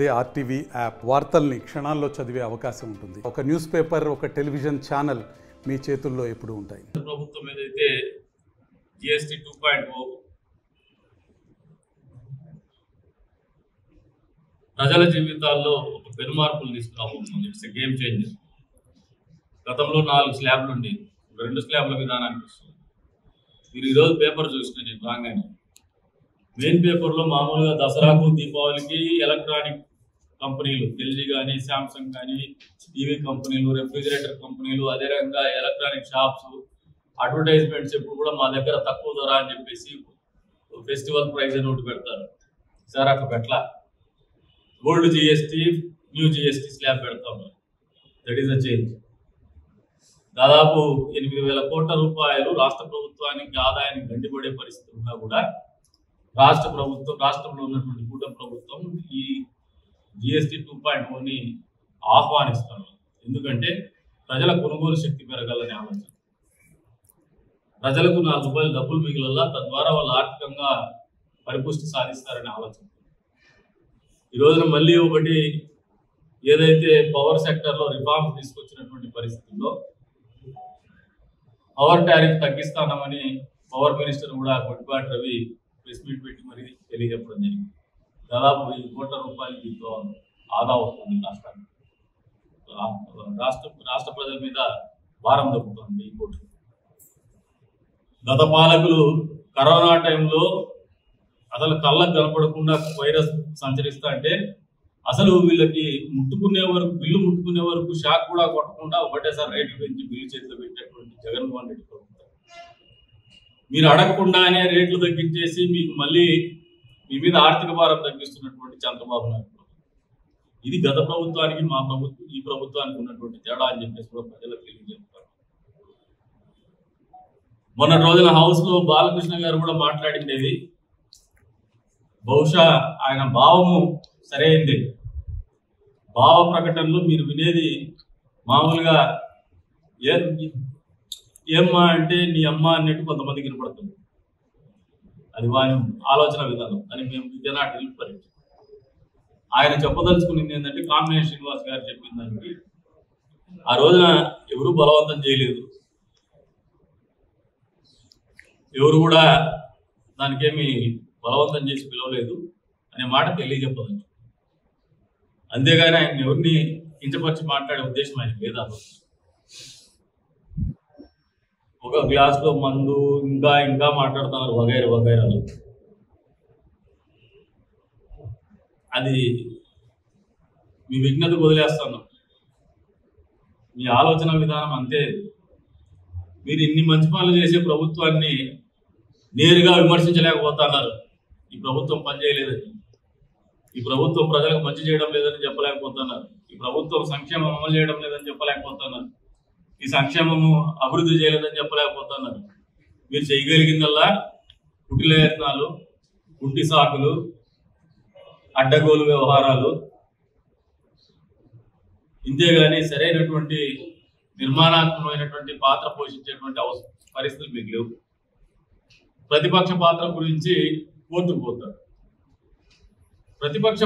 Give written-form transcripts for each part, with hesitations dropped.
అదే RTV app వార్తల్ని క్షణాల్లో చదివే అవకాశం ఉంటుంది. ఒక న్యూస్ పేపర్, ఒక టెలివిజన్ ఛానల్ మీ చేతుల్లో ఎప్పుడూ ఉంటాయి. ప్రభుత్వం ఏదైతే GST 2.0 ప్రజల జీవితాల్లో ఒక పెనుమార్పులు తీసుకురాబోతుంది. It's a game changer. గతంలో 4 స్లాబ్లు ఉండేవి, 2 స్లాబ్ల విధానానికి వస్తుంది. మీరు ఈరోజు పేపర్ చూసిన నేను రాగానే మెయిన్ పేపర్లో మామూలుగా దసరాకు దీపావళికి ఎలక్ట్రానిక్ కంపెనీలు ఎల్జీ కానీ, శాంసంగ్ కానీ, టీవీ కంపెనీలు, రెఫ్రిజిరేటర్ కంపెనీలు, అదే రకంగా ఎలక్ట్రానిక్ షాప్స్ అడ్వర్టైజ్మెంట్స్ ఎప్పుడు కూడా మా దగ్గర తక్కువ ధర అని చెప్పేసి ఫెస్టివల్ ప్రైజ్ అని ఒకటి పెడతారు. సార్ అట్లా పెట్టలా. Old GST, new GST slab పెడతాం. That is a change. దాదాపు 8,000 కోట్ల రూపాయలు రాష్ట్ర ప్రభుత్వానికి ఆదాయానికి గండిపడే పరిస్థితి ఉన్నా కూడా రాష్ట్రంలో ఉన్నటువంటి కూటమి ప్రభుత్వం ఈ GST 2.0ని ఆహ్వానిస్తారు. ఎందుకంటే ప్రజల కొనుగోలు శక్తి పెరగాలని ఆలోచన, ప్రజలకు 4 రూపాయలు డబ్బులు మిగిలిలా, తద్వారా వాళ్ళు ఆర్థికంగా పరిపుష్టి సాధిస్తారనే ఆలోచన. ఈ రోజున మళ్ళీ ఒకటి ఏదైతే పవర్ సెక్టర్లో రిఫార్మ్స్ తీసుకొచ్చినటువంటి పరిస్థితుల్లో పవర్ టారిఫ్ తగ్గిస్తామని పవర్ మినిస్టర్ కూడా కొట్టిపాటి రవి ప్రెస్ మీట్ పెట్టి మరి తెలియజెప్పడం జరిగింది. దాదాపు 1,000 కోట్ల రూపాయలు దీంతో ఆదా అవుతుంది రాష్ట్రానికి. రాష్ట్ర ప్రజల మీద భారం తగ్గుతుంది 1,000 కోట్లు. గత పాలకులు కరోనా టైంలో అసలు కళ్ళకు కనపడకుండా వైరస్ సంచరిస్తా అంటే అసలు వీళ్ళకి బిల్లు ముట్టుకునే వరకు షాక్ కూడా కొట్టకుండా ఒకటేసారి రేట్లు పెంచి బిల్లు చేతిలో పెట్టేటువంటి జగన్మోహన్ రెడ్డి ప్రభుత్వం. మీరు అడగకుండానే రేట్లు తగ్గించేసి మీకు మళ్ళీ మీ మీద ఆర్థిక భారం తగ్గిస్తున్నటువంటి చంద్రబాబు నాయుడు. ఇది గత ప్రభుత్వానికి ఈ ప్రభుత్వానికి ఉన్నటువంటి తేడా అని చెప్పేసి కూడా ప్రజలకు తెలియజేస్తారు. మొన్న రోజున హౌస్ లో బాలకృష్ణ గారు కూడా మాట్లాడిండేది, బహుశా ఆయన భావము సరైంది. భావ ప్రకటనలు మీరు వినేది మామూలుగా ఏమ్మా అంటే నీ అమ్మ అన్నట్టు కొంతమందికి వినపడుతుంది. అది వారి ఆలోచన విధానం అని మేము కెనాట్ హెల్ప్ ఫర్ ఇట్. ఆయన చెప్పదలుచుకునేది ఏంటంటే కామినేని శ్రీనివాస్ గారు చెప్పిన దానికి ఆ రోజున ఎవరు బలవంతం చేయలేదు, ఎవరు కూడా దానికేమి బలవంతం చేసి పిలవలేదు అనే మాట తెలియజెప్పదలుచు. అంతేగాని ఆయన ఎవరిని కించపరిచి మాట్లాడే ఉద్దేశం ఆయన లేదా. ఒక గ్లాసులో మందు ఇంకా మాట్లాడుతున్నారు వగైరాలు. అది మీ విజ్ఞతకు వదిలేస్తాను. మీ ఆలోచన విధానం అంతే. మీరు ఇన్ని మంచి పనులు చేసే ప్రభుత్వాన్ని నేరుగా విమర్శించలేకపోతున్నారు. ఈ ప్రభుత్వం పనిచేయలేదని, ఈ ప్రభుత్వం ప్రజలకు మంచి చేయడం లేదని చెప్పలేకపోతున్నారు, ఈ ప్రభుత్వం సంక్షేమం అమలు చేయడం లేదని చెప్పలేకపోతున్నారు, ఈ సంక్షేమము అభివృద్ధి చేయలేదని చెప్పలేకపోతున్నారు. మీరు చేయగలిగిందల్లా కుటిలయత్నాలు, కుంటి సాకులు, అడ్డగోలు వ్యవహారాలు. ఇంతేగాని సరైనటువంటి నిర్మాణాత్మకమైనటువంటి పాత్ర పోషించేటువంటి పరిస్థితులు మీకు లేవు. ప్రతిపక్ష పాత్ర గురించి కోర్టుకు పోతారు. ప్రతిపక్ష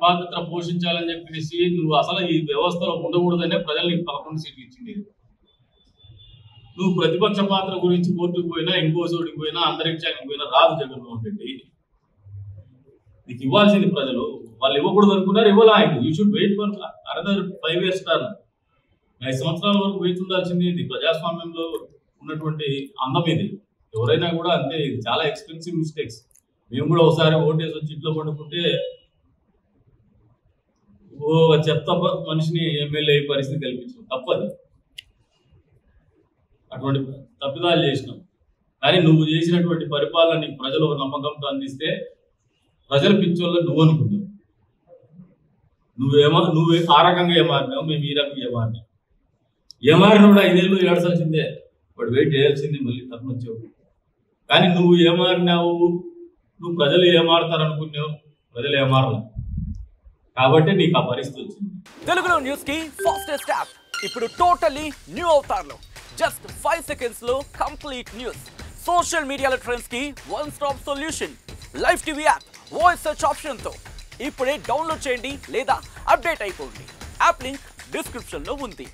పాత్ర పోషించాలని చెప్పేసి నువ్వు అసలు ఈ వ్యవస్థలో ఉండకూడదనే ప్రజలు నీకు 11 సీట్లు ఇచ్చింది. నువ్వు ప్రతిపక్ష పాత్ర గురించి కోర్టుకు పోయినా, ఇంకో చోటికి పోయినా, అంతరిక్షానికి పోయినా రాదు జగన్మోహన్ రెడ్డి. నీకు ఇవ్వాల్సింది ప్రజలు. వాళ్ళు ఇవ్వకూడదు అనుకున్నారు, ఇవ్వాలా. You should wait for another 5 years term. 5 సంవత్సరాల వరకు వేచి ఉండాల్సింది. ఇది ప్రజాస్వామ్యంలో ఉన్నటువంటి అందం. ఇది ఎవరైనా కూడా అంతే. ఇది చాలా ఎక్స్పెన్సివ్ మిస్టేక్స్. మేము కూడా ఒకసారి ఓటేసి వచ్చి ఇంట్లో పడుకుంటే చెత్త మనిషిని ఎమ్మెల్యే అయ్యే పరిస్థితి కల్పించాం. తప్పది. అటువంటి తప్పిదాలు చేసినాం. కానీ నువ్వు చేసినటువంటి పరిపాలన నీకు ప్రజలు ఒక నమ్మకంతో అందిస్తే ప్రజల పిచ్చోళ్ళు నువ్వు అనుకుంటావు. నువ్వు ఆ రకంగా ఏమారినావు, మేము ఈ రకంగా ఏమారినాం. ఏమారిన కూడా 5 ఏళ్ళు ఏడాల్సిందే, వాడు వెయిట్ చేయాల్సిందే, మళ్ళీ తరఫున వచ్చావు. కానీ నువ్వు ఏమారినావు, నువ్వు ప్రజలు ఏమారుతారనుకున్నావు, ప్రజలు ఏమారలే. కాబట్టి నీకు ఆ పరిస్థితి వచ్చింది. తెలుగులో న్యూస్ కి ఫాస్టెస్ట్ యాప్ ఇప్పుడు టోటల్లీ న్యూ అవతార్లో జస్ట్ 5 seconds లో కంప్లీట్ న్యూస్. సోషల్ మీడియాలో ట్రెండ్స్ కి 1 stop solution. Live TV app, voice search option తో ఇప్పుడే డౌన్లోడ్ చేయండి లేదా అప్డేట్ అయిపోండి. యాప్ లింక్ డిస్క్రిప్షన్లో ఉంది.